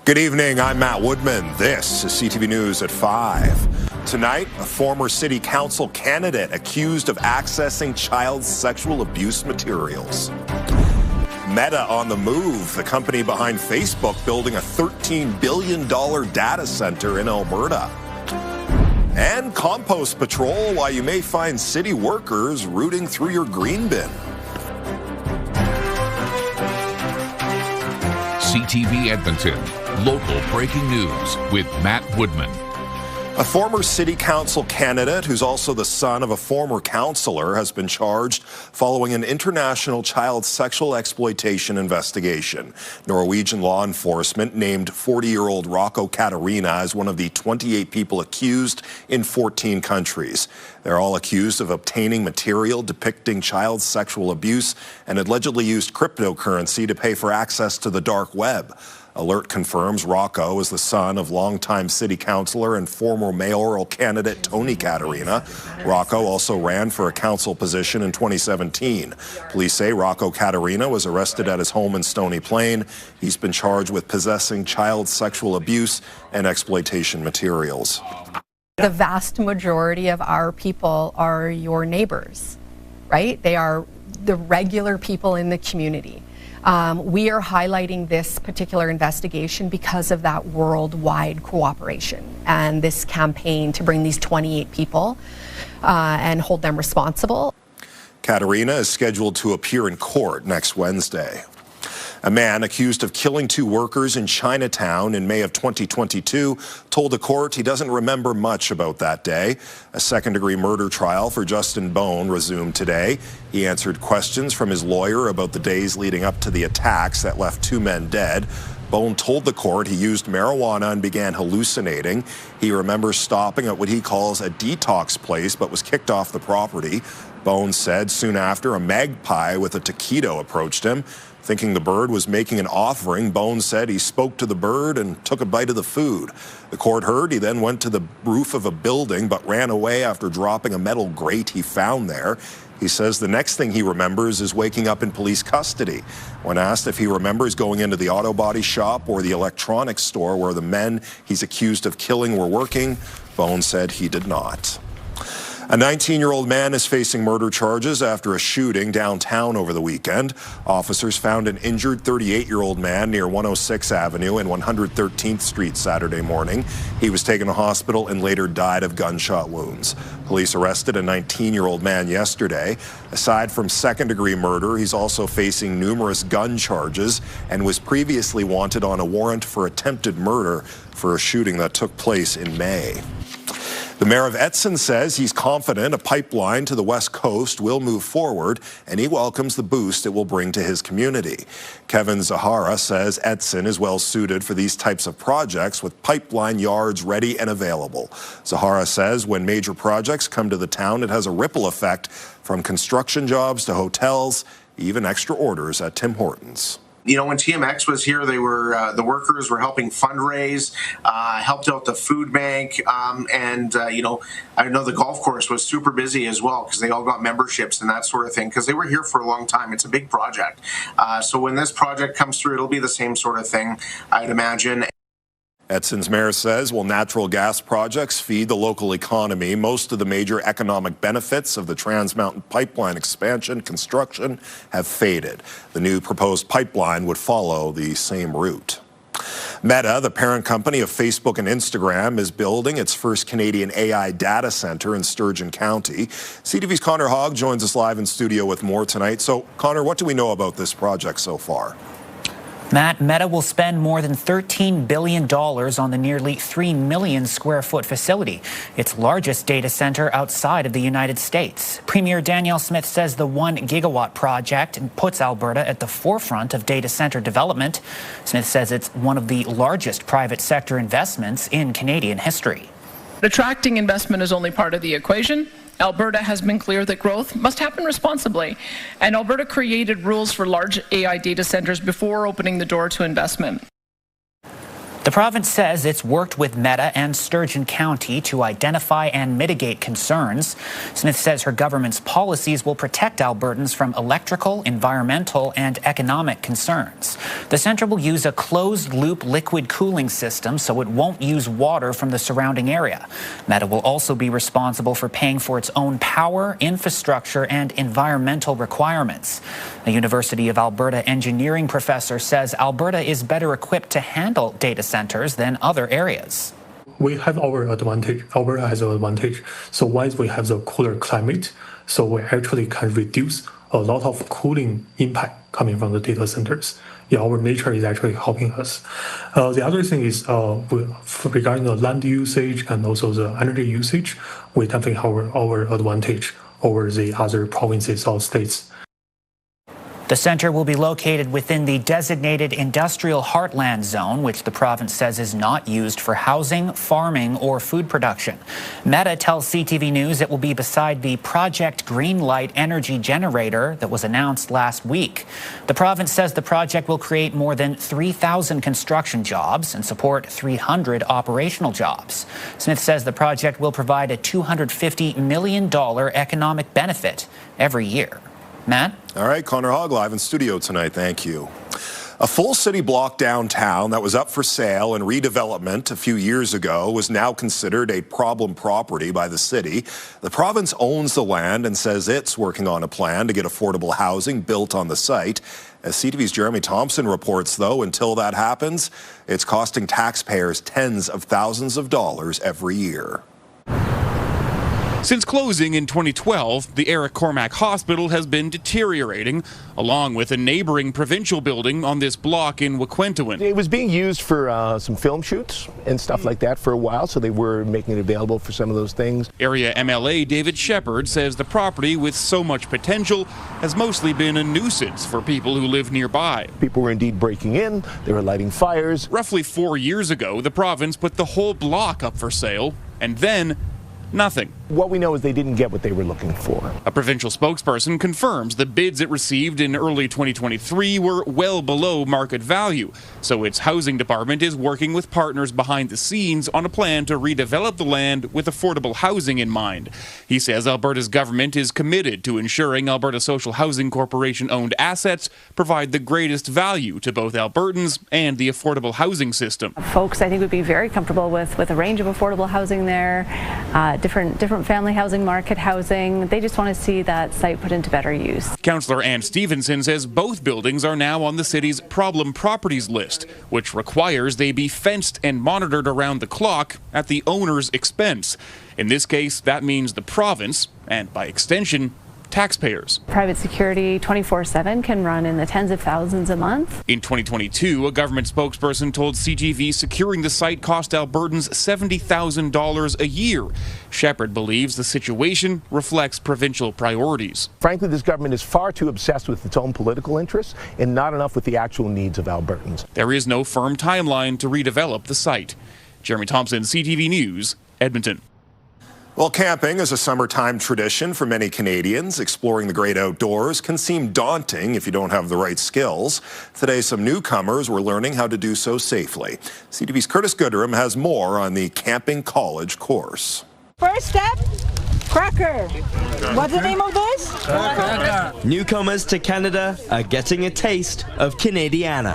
Good evening, I'm Matt Woodman. This is CTV News at 5. Tonight, a former city council candidate accused of accessing child sexual abuse materials. Meta on the move, the company behind Facebook building a $13 billion data center in Alberta. And Compost Patrol, why you may find city workers rooting through your green bin. CTV Edmonton, local breaking news with Matt Woodman. A former city council candidate who's also the son of a former councillor has been charged following an international child sexual exploitation investigation. Norwegian law enforcement named 40-year-old Rocco Caterina as one of the 28 people accused in 14 countries. They're all accused of obtaining material depicting child sexual abuse and allegedly used cryptocurrency to pay for access to the dark web. Alert confirms Rocco is the son of longtime city councillor and former mayoral candidate Tony Caterina. Rocco also ran for a council position in 2017. Police say Rocco Caterina was arrested at his home in Stony Plain. He's been charged with possessing child sexual abuse and exploitation materials. The vast majority of our people are your neighbors, right? They are the regular people in the community. We are highlighting this particular investigation because of that worldwide cooperation and this campaign to bring these 28 people and hold them responsible. Caterina is scheduled to appear in court next Wednesday. A man accused of killing 2 workers in Chinatown in May of 2022 told the court he doesn't remember much about that day. A second-degree murder trial for Justin Bone resumed today. He answered questions from his lawyer about the days leading up to the attacks that left 2 men dead. Bone told the court he used marijuana and began hallucinating. He remembers stopping at what he calls a detox place but was kicked off the property. Bone said soon after a magpie with a taquito approached him. Thinking the bird was making an offering, Bone said he spoke to the bird and took a bite of the food. The court heard he then went to the roof of a building but ran away after dropping a metal grate he found there. He says the next thing he remembers is waking up in police custody. When asked if he remembers going into the auto body shop or the electronics store where the men he's accused of killing were working, Bone said he did not. A 19-year-old man is facing murder charges after a shooting downtown over the weekend. Officers found an injured 38-year-old man near 106 Avenue and 113th Street Saturday morning. He was taken to hospital and later died of gunshot wounds. Police arrested a 19-year-old man yesterday. Aside from second-degree murder, he's also facing numerous gun charges and was previously wanted on a warrant for attempted murder for a shooting that took place in May. The mayor of Edson says he's confident a pipeline to the west coast will move forward, and he welcomes the boost it will bring to his community. Kevin Zahara says Edson is well suited for these types of projects with pipeline yards ready and available. Zahara says when major projects come to the town, it has a ripple effect from construction jobs to hotels, even extra orders at Tim Hortons. You know, when TMX was here, they were the workers were helping fundraise, helped out the food bank, and you know, I know the golf course was super busy as well because they all got memberships and that sort of thing because they were here for a long time. It's a big project. So when this project comes through, it'll be the same sort of thing, I'd imagine. Edson's mayor says while natural gas projects feed the local economy, most of the major economic benefits of the Trans Mountain Pipeline expansion construction have faded. The new proposed pipeline would follow the same route. Meta, the parent company of Facebook and Instagram, is building its first Canadian AI data center in Sturgeon County. CTV's Connor Hogg joins us live in studio with more tonight. So, Connor, what do we know about this project so far? Matt, Meta will spend more than $13 billion on the nearly 3 million square foot facility, its largest data center outside of the United States. Premier Danielle Smith says the 1 gigawatt project puts Alberta at the forefront of data center development. Smith says it's one of the largest private sector investments in Canadian history. Attracting investment is only part of the equation. Alberta has been clear that growth must happen responsibly, and Alberta created rules for large AI data centers before opening the door to investment. The province says it's worked with Meta and Sturgeon County to identify and mitigate concerns. Smith says her government's policies will protect Albertans from electrical, environmental, and economic concerns. The centre will use a closed-loop liquid cooling system so it won't use water from the surrounding area. Meta will also be responsible for paying for its own power, infrastructure, and environmental requirements. A University of Alberta engineering professor says Alberta is better equipped to handle data centers than other areas. We have our advantage. Alberta has an advantage. So once we have the cooler climate, so we actually can reduce a lot of cooling impact coming from the data centers. Yeah, our nature is actually helping us. The other thing is regarding the land usage and also the energy usage, we definitely have our advantage over the other provinces or states. The centre will be located within the designated industrial heartland zone, which the province says is not used for housing, farming, or food production. Meta tells CTV News it will be beside the Project Greenlight energy generator that was announced last week. The province says the project will create more than 3,000 construction jobs and support 300 operational jobs. Smith says the project will provide a $250 million economic benefit every year. Matt? All right, Connor Hogg live in studio tonight. Thank you. A full city block downtown that was up for sale and redevelopment a few years ago was now considered a problem property by the city. The province owns the land and says it's working on a plan to get affordable housing built on the site. As CTV's Jeremy Thompson reports, though, until that happens, it's costing taxpayers tens of thousands of dollars every year. Since closing in 2012, the Eric Cormack Hospital has been deteriorating, along with a neighboring provincial building on this block in Waquentawin. It was being used for some film shoots and stuff like that for a while, so they were making it available for some of those things. Area MLA David Shepherd says the property, with so much potential, has mostly been a nuisance for people who live nearby. People were indeed breaking in, they were lighting fires. Roughly 4 years ago, the province put the whole block up for sale, and then nothing. What we know is they didn't get what they were looking for. A provincial spokesperson confirms the bids it received in early 2023 were well below market value, so its housing department is working with partners behind the scenes on a plan to redevelop the land with affordable housing in mind. He says Alberta's government is committed to ensuring Alberta Social Housing Corporation-owned assets provide the greatest value to both Albertans and the affordable housing system. Folks, I think, would be very comfortable with a range of affordable housing there, different family housing, market housing. They just want to see that site put into better use. Councillor Ann Stevenson says both buildings are now on the city's problem properties list, which requires they be fenced and monitored around the clock at the owner's expense. In this case, that means the province, and by extension, taxpayers. Private security 24/7 can run in the tens of thousands a month. In 2022, a government spokesperson told CTV securing the site cost Albertans $70,000 a year. Shepherd believes the situation reflects provincial priorities. Frankly, this government is far too obsessed with its own political interests and not enough with the actual needs of Albertans. There is no firm timeline to redevelop the site. Jeremy Thompson, CTV News, Edmonton. Well, camping is a summertime tradition for many Canadians. Exploring the great outdoors can seem daunting if you don't have the right skills. Today, some newcomers were learning how to do so safely. CTV's Curtis Gooderham has more on the Camping College course. First step, cracker. What's the name of this? Cracker. Newcomers to Canada are getting a taste of Canadiana.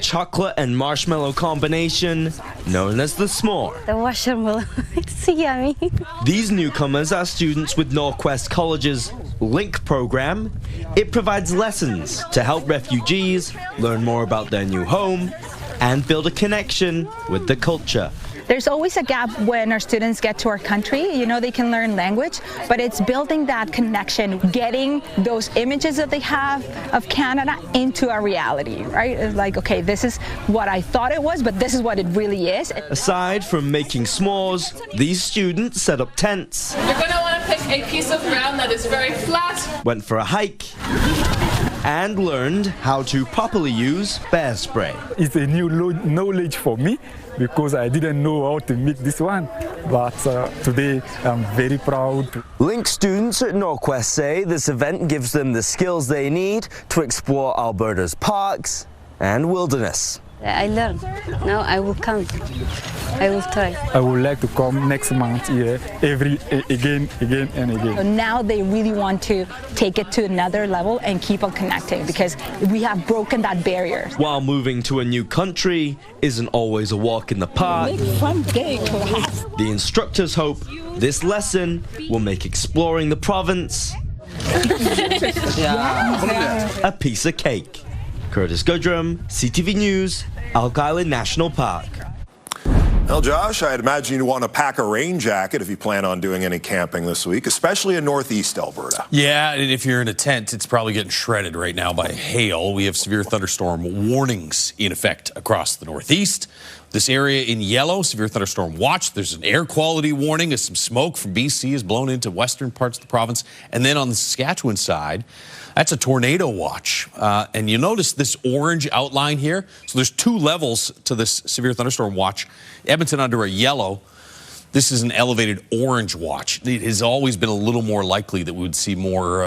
Chocolate and marshmallow combination known as the s'more. The marshmallow, it's yummy. These newcomers are students with Northwest College's LINK program. It provides lessons to help refugees learn more about their new home and build a connection with the culture. There's always a gap when our students get to our country. You know, they can learn language, but it's building that connection, getting those images that they have of Canada into our reality, right? It's like, okay, this is what I thought it was, but this is what it really is. Aside from making s'mores, these students set up tents. You're going to want to pick a piece of ground that is very flat. Went for a hike and learned how to properly use bear spray. It's a new knowledge for me because I didn't know how to make this one, but today I'm very proud. LINK students at Northwest say this event gives them the skills they need to explore Alberta's parks and wilderness. I learned. Now I will come. I will try. I would like to come next month here, again and again. So now they really want to take it to another level and keep on connecting because we have broken that barrier. While moving to a new country isn't always a walk in the park, the instructors hope this lesson will make exploring the province a piece of cake. Curtis Goodrum, CTV News, Elk Island National Park. Well, Josh, I'd imagine you'd want to pack a rain jacket if you plan on doing any camping this week, especially in northeast Alberta. Yeah, and if you're in a tent, it's probably getting shredded right now by hail. We have severe thunderstorm warnings in effect across the northeast. This area in yellow, severe thunderstorm watch. There's an air quality warning as some smoke from BC is blown into western parts of the province. And then on the Saskatchewan side, that's a tornado watch. And you notice this orange outline here. So there's two levels to this severe thunderstorm watch. Edmonton under a yellow. This is an elevated orange watch. It has always been a little more likely that we would see more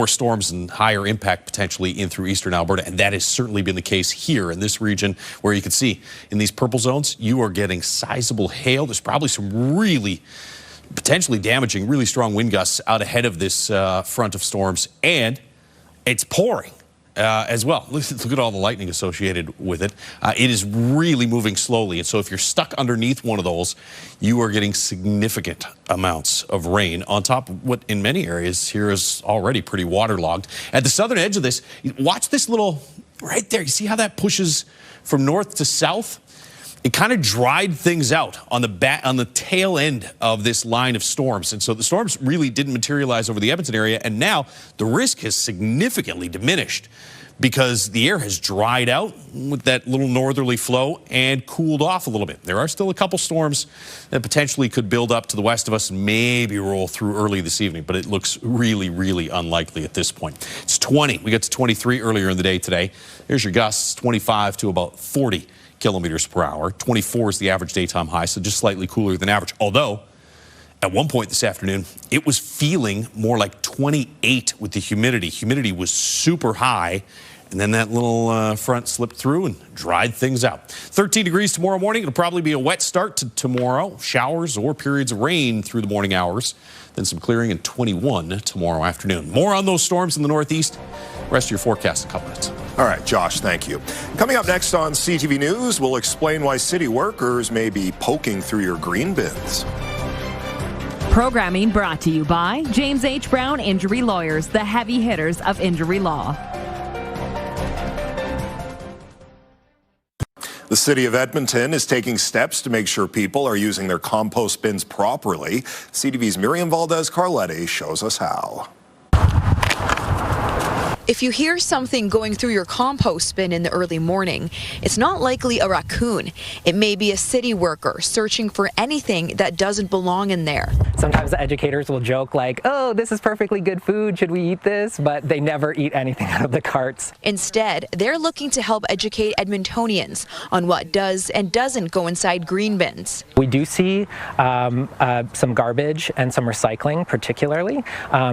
storms and higher impact potentially in through eastern Alberta, and that has certainly been the case here in this region, where you can see in these purple zones, you are getting sizable hail. There's probably some really potentially damaging, really strong wind gusts out ahead of this front of storms, and it's pouring. As well. Look at all the lightning associated with it. It is really moving slowly, and so if you're stuck underneath one of those, you are getting significant amounts of rain on top of what in many areas here is already pretty waterlogged. At the southern edge of this, watch this little, right there, you see how that pushes from north to south? It kind of dried things out on the tail end of this line of storms. And so the storms really didn't materialize over the Edmonton area. And now the risk has significantly diminished because the air has dried out with that little northerly flow and cooled off a little bit. There are still a couple storms that potentially could build up to the west of us and maybe roll through early this evening, but it looks really, really unlikely at this point. It's 20. We got to 23 earlier in the day today. Here's your gusts, 25 to about 40 kilometers per hour. 24 is the average daytime high, so just slightly cooler than average. Although, at one point this afternoon, it was feeling more like 28 with the humidity. Humidity was super high, and then that little front slipped through and dried things out. 13 degrees tomorrow morning. It'll probably be a wet start to tomorrow. Showers or periods of rain through the morning hours. Then some clearing, and 21 tomorrow afternoon. More on those storms in the northeast. Rest of your forecast in a couple minutes. All right, Josh, thank you. Coming up next on CTV News, we'll explain why city workers may be poking through your green bins. Programming brought to you by James H. Brown Injury Lawyers, the heavy hitters of injury law. The city of Edmonton is taking steps to make sure people are using their compost bins properly. CTV's Miriam Valdez-Carletti shows us how. If you hear something going through your compost bin in the early morning, it's not likely a raccoon. It may be a city worker searching for anything that doesn't belong in there. Sometimes the educators will joke like, oh, this is perfectly good food, should we eat this? But they never eat anything out of the carts. Instead, they're looking to help educate Edmontonians on what does and doesn't go inside green bins. We do see some garbage and some recycling particularly.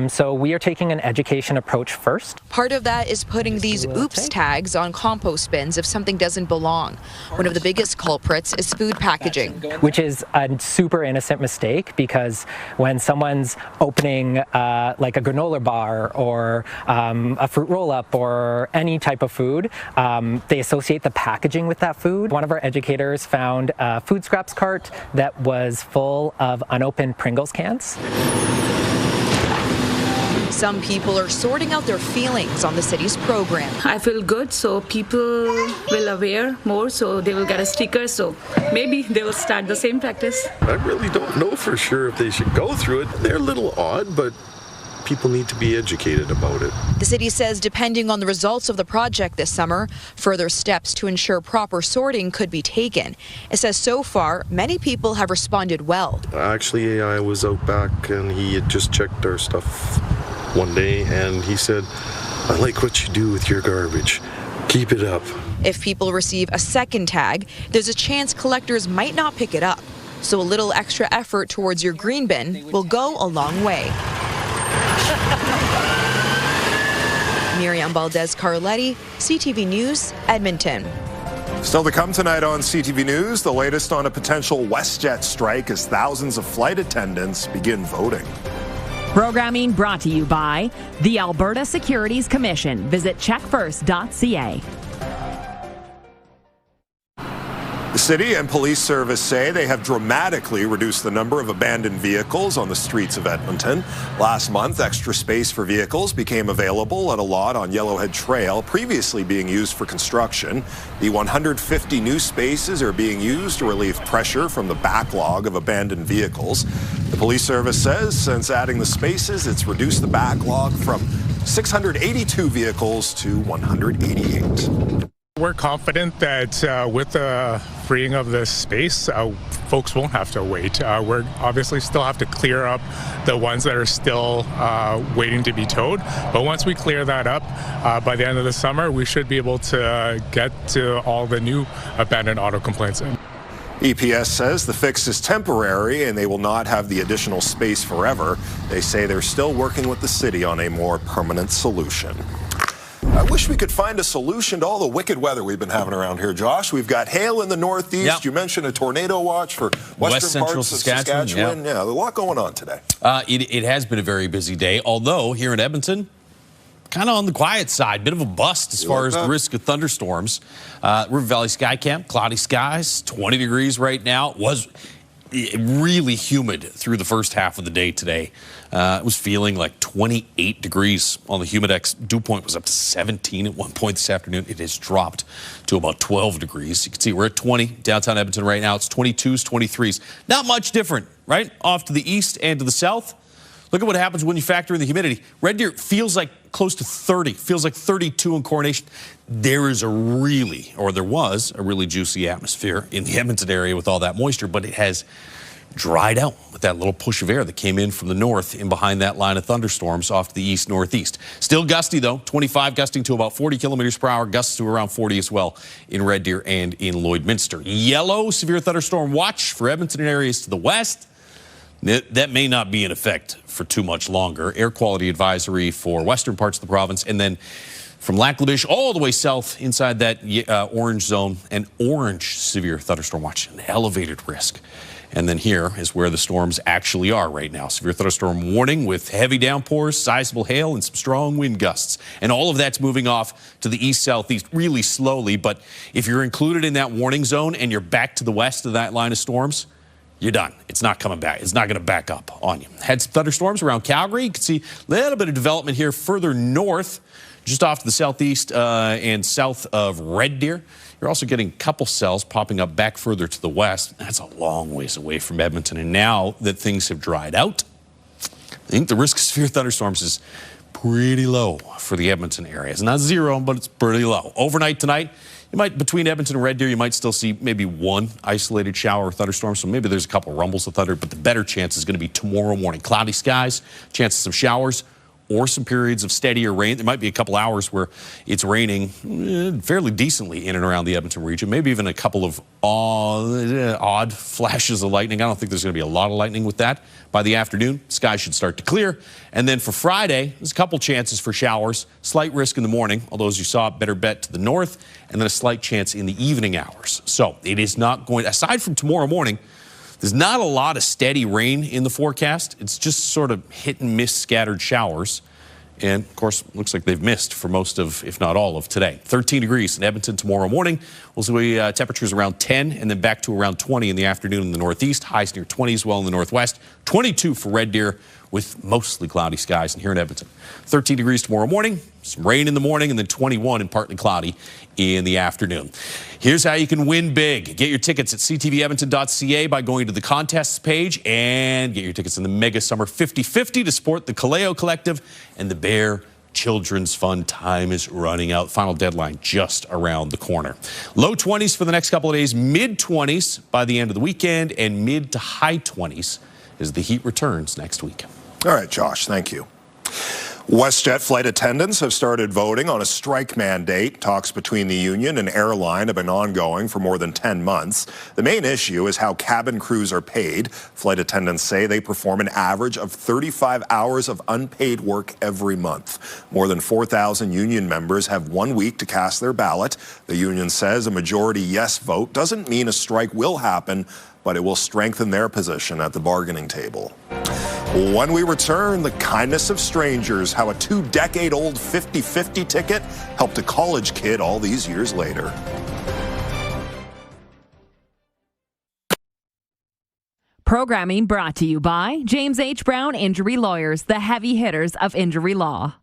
So we are taking an education approach first. Part of that is putting these oops tags on compost bins if something doesn't belong. One of the biggest culprits is food packaging. Which is a super innocent mistake, because when someone's opening like a granola bar or a fruit roll-up or any type of food, they associate the packaging with that food. One of our educators found a food scraps cart that was full of unopened Pringles cans. Some people are sorting out their feelings on the city's program. I feel good, so people will aware more, so they will get a sticker, so maybe they will start the same practice. I really don't know for sure if they should go through it. They're a little odd, but people need to be educated about it. The city says depending on the results of the project this summer, further steps to ensure proper sorting could be taken. It says so far, many people have responded well. Actually, I was out back and he had just checked our stuff one day and he said, I like what you do with your garbage. Keep it up. If people receive a second tag, there's a chance collectors might not pick it up. So a little extra effort towards your green bin will go a long way. Miriam Valdez-Carletti, CTV News, Edmonton. Still to come tonight on CTV News, the latest on a potential WestJet strike as thousands of flight attendants begin voting. Programming brought to you by the Alberta Securities Commission. Visit checkfirst.ca. The city and police service say they have dramatically reduced the number of abandoned vehicles on the streets of Edmonton. Last month, extra space for vehicles became available at a lot on Yellowhead Trail, previously being used for construction. The 150 new spaces are being used to relieve pressure from the backlog of abandoned vehicles. The police service says since adding the spaces, it's reduced the backlog from 682 vehicles to 188. We're confident that with the freeing of this space, folks won't have to wait. We're obviously still have to clear up the ones that are still waiting to be towed. But once we clear that up, by the end of the summer, we should be able to get to all the new abandoned auto complaints in. EPS says the fix is temporary and they will not have the additional space forever. They say they're still working with the city on a more permanent solution. I wish we could find a solution to all the wicked weather we've been having around here, Josh. We've got hail in the northeast. Yep. You mentioned a tornado watch for western parts of Saskatchewan. Yep. Yeah, a lot going on today. It has been a very busy day, although here in Edmonton, kind of on the quiet side, bit of a bust as far as the risk of thunderstorms. River Valley Sky Camp, cloudy skies, 20 degrees right now. It was really humid through the first half of the day today. It was feeling like 28 degrees on the Humidex. Dew point was up to 17 at one point this afternoon. It has dropped to about 12 degrees. You can see we're at 20 downtown Edmonton right now. It's 22s, 23s. Not much different, right? Off to the east and to the south. Look at what happens when you factor in the humidity. Red Deer feels like close to 30, feels like 32 in Coronation. There was a really juicy atmosphere in the Edmonton area with all that moisture, but it has dried out with that little push of air that came in from the north in behind that line of thunderstorms off to the east-northeast. Still gusty, though, 25 gusting to about 40 kilometers per hour, gusts to around 40 as well in Red Deer and in Lloydminster. Yellow severe thunderstorm watch for Edmonton and areas to the west. That may not be in effect for too much longer. Air quality advisory for western parts of the province, and then from Lac-La-Biche all the way south inside that orange zone, an orange severe thunderstorm watch, an elevated risk. And then here is where the storms actually are right now. Severe thunderstorm warning with heavy downpours, sizable hail, and some strong wind gusts. And all of that's moving off to the east-southeast really slowly. But if you're included in that warning zone and you're back to the west of that line of storms, you're done. It's not coming back. It's not going to back up on you. Had some thunderstorms around Calgary. You can see a little bit of development here further north, just off to the southeast and south of Red Deer. You're also getting a couple cells popping up back further to the west. That's a long ways away from Edmonton. And now that things have dried out, I think the risk of severe thunderstorms is pretty low for the Edmonton area. It's not zero, but it's pretty low. Overnight tonight, you might, between Edmonton and Red Deer, you might still see maybe one isolated shower or thunderstorm. So maybe there's a couple rumbles of thunder, but the better chance is going to be tomorrow morning. Cloudy skies, chances of showers, or some periods of steadier rain. There might be a couple hours where it's raining fairly decently in and around the Edmonton region. Maybe even a couple of odd flashes of lightning. I don't think there's going to be a lot of lightning with that. By the afternoon, skies should start to clear. And then for Friday, there's a couple chances for showers. Slight risk in the morning, although as you saw, better bet to the north. And then a slight chance in the evening hours. So it is not going, aside from tomorrow morning, there's not a lot of steady rain in the forecast. It's just sort of hit and miss scattered showers. And, of course, looks like they've missed for most of, if not all of today. 13 degrees in Edmonton tomorrow morning. We'll see temperatures around 10 and then back to around 20 in the afternoon in the northeast. Highs near 20 as well in the northwest. 22 for Red Deer with mostly cloudy skies. And here in Edmonton, 13 degrees tomorrow morning. Some rain in the morning and then 21 and partly cloudy in the afternoon. Here's how you can win big. Get your tickets at ctvedmonton.ca by going to the contests page and get your tickets in the Mega Summer 50-50 to support the Kaleo Collective and the Bear Children's Fund. Time is running out. Final deadline just around the corner. Low 20s for the next couple of days, mid 20s by the end of the weekend, and mid to high 20s as the heat returns next week. All right, Josh, thank you. WestJet flight attendants have started voting on a strike mandate. Talks between the union and airline have been ongoing for more than 10 months. The main issue is how cabin crews are paid. Flight attendants say they perform an average of 35 hours of unpaid work every month. More than 4,000 union members have 1 week to cast their ballot. The union says a majority yes vote doesn't mean a strike will happen, but it will strengthen their position at the bargaining table. When we return, the kindness of strangers, how a 2-decade-old 50-50 ticket helped a college kid all these years later. Programming brought to you by James H. Brown Injury Lawyers, the heavy hitters of injury law.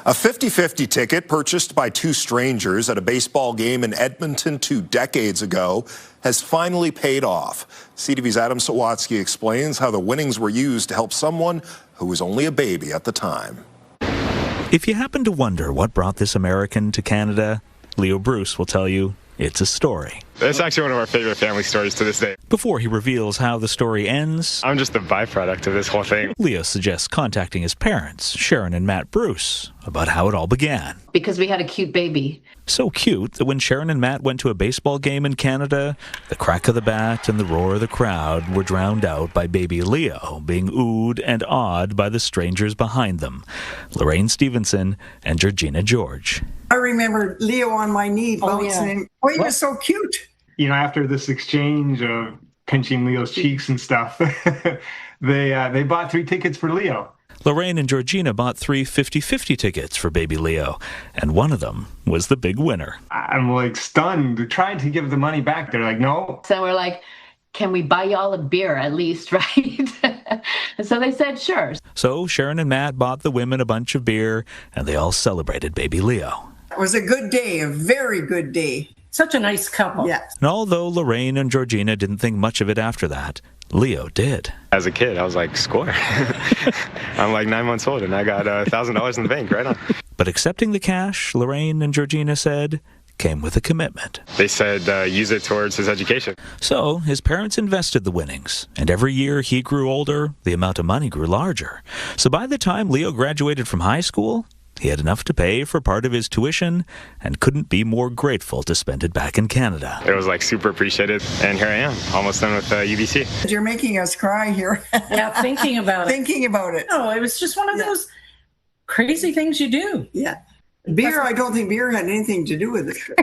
A 50-50 ticket purchased by two strangers at a baseball game in Edmonton 2 decades ago has finally paid off. CTV's Adam Sawatsky explains how the winnings were used to help someone who was only a baby at the time. If you happen to wonder what brought this American to Canada, Leo Bruce will tell you it's a story. It's actually one of our favorite family stories to this day. Before he reveals how the story ends, I'm just the byproduct of this whole thing. Leo suggests contacting his parents, Sharon and Matt Bruce, about how it all began. Because we had a cute baby. So cute that when Sharon and Matt went to a baseball game in Canada, the crack of the bat and the roar of the crowd were drowned out by baby Leo being oohed and awed by the strangers behind them, Lorraine Stevenson and Georgina George. I remember Leo on my knee bouncing. Oh, he was so cute. You know, after this exchange of pinching Leo's cheeks and stuff, they bought 3 tickets for Leo. Lorraine and Georgina bought 3 50-50 tickets for baby Leo, and one of them was the big winner. I'm like stunned, trying to give the money back. They're like, no. So we're like, can we buy y'all a beer at least, right? And so they said, sure. So Sharon and Matt bought the women a bunch of beer, and they all celebrated baby Leo. It was a good day, a very good day. Such a nice couple. Yeah. And although Lorraine and Georgina didn't think much of it after that, Leo did. As a kid, I was like, score. I'm like 9 months old and I got $1,000 in the bank, right on. But accepting the cash, Lorraine and Georgina said, came with a commitment. They said use it towards his education. So his parents invested the winnings, and every year he grew older, the amount of money grew larger. So by the time Leo graduated from high school, he had enough to pay for part of his tuition and couldn't be more grateful to spend it back in Canada. It was like super appreciated, and here I am, almost done with UBC. You're making us cry here. Yeah, thinking about it. Thinking about it. No, it was just one of those crazy things you do. Yeah. Beer, I don't think beer had anything to do with it.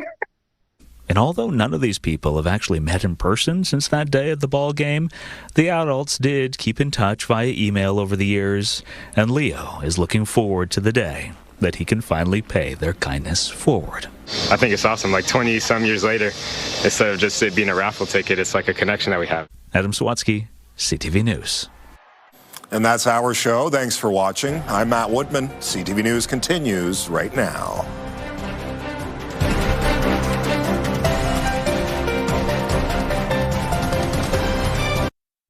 And although none of these people have actually met in person since that day at the ball game, the adults did keep in touch via email over the years, and Leo is looking forward to the day that he can finally pay their kindness forward. I think it's awesome. Like 20-some years later, instead of just it being a raffle ticket, it's like a connection that we have. Adam Sawatsky, CTV News. And that's our show. Thanks for watching. I'm Matt Woodman. CTV News continues right now.